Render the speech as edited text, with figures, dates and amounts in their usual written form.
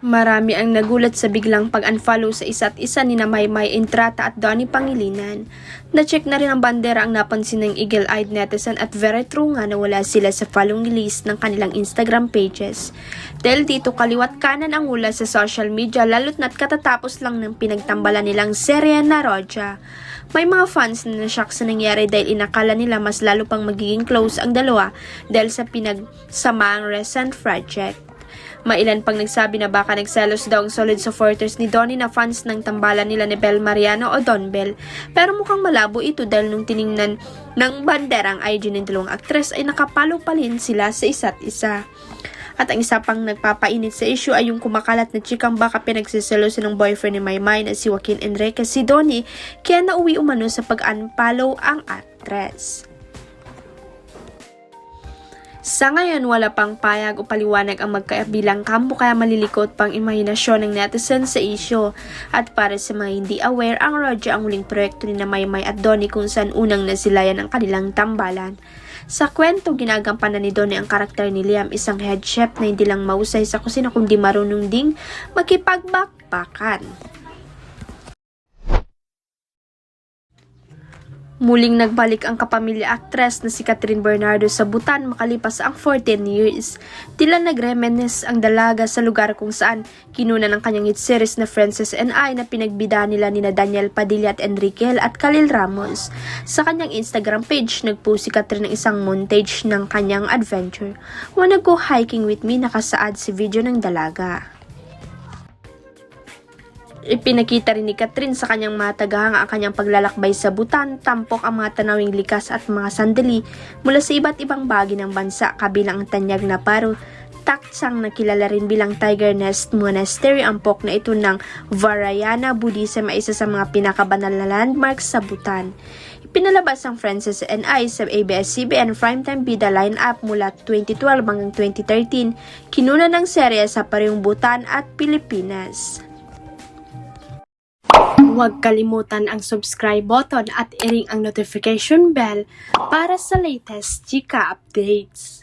Marami ang nagulat sa biglang pag-unfollow sa isa't isa ni Maymay Entrata at Donnie Pangilinan. Na-check na rin ang bandera ang napansin ng eagle-eyed netizen at very true nga na wala sila sa following list ng kanilang Instagram pages. Dahil dito kaliwat kanan ang hula sa social media lalo't na't katatapos lang ng pinagtambalan nilang serye na Roja. May mga fans na nashock sa nangyari dahil inakala nila mas lalo pang magiging close ang dalawa dahil sa pinagsamaang recent project. Mailan pang nagsabi na baka nagselos daw ang solid supporters ni Donnie na fans ng tambalan nila ni Bel Mariano o Don Bel. Pero mukhang malabo ito dahil nung tiningnan ng bandera ang IG ng dalawang aktres ay nakapalo pa rin sila sa isa't isa. At ang isa pang nagpapainit sa issue ay yung kumakalat na chikang baka pinagsiselosan ng boyfriend ni Maymay na si Joaquin Enriquez si Donnie kaya nauwi umano sa pag-unfollow ang aktres. Sa ngayon, wala pang payag o paliwanag ang magkabilang kampo kaya malilikot pang imahinasyon ng netizen sa issue. At para sa mga hindi aware, ang Roja ang huling proyekto ni Maymay at Donnie kung saan unang nasilayan ang kanilang tambalan. Sa kwento, ginagampanan ni Donnie ang karakter ni Liam, isang head chef na hindi lang mahusay sa kusina kundi marunong ding makipagbakbakan. Muling nagbalik ang kapamilya aktres na si Catherine Bernardo sa Butan makalipas ang 14 years. Tila nag-reminisce ang dalaga sa lugar kung saan kinuna ng kanyang hit series na Frances and I na pinagbida nila nina Daniel Padilla at Enriquel at Khalil Ramos. Sa kanyang Instagram page, nagpost si Catherine ng isang montage ng kanyang adventure. Wanna go hiking with me, nakasaad si video ng dalaga. Ipinakita rin ni Catherine sa kanyang mga tagahanga ang kanyang paglalakbay sa Butan, tampok ang mga tanawing likas at mga sandali mula sa iba't ibang bahagi ng bansa kabilang ang tanyag na Paro, Taksang na kilala rin bilang Tiger Nest Monastery, ang pok na ito ng Varayana Buddhism ay isa sa mga pinakabanal na landmarks sa Butan. Ipinalabas ang Frances and I sa ABS-CBN primetime bida lineup mula 2012 hanggang 2013, kinuna ng serye sa parehong Butan at Pilipinas. Huwag kalimutan ang subscribe button at i-ring ang notification bell para sa latest chika updates.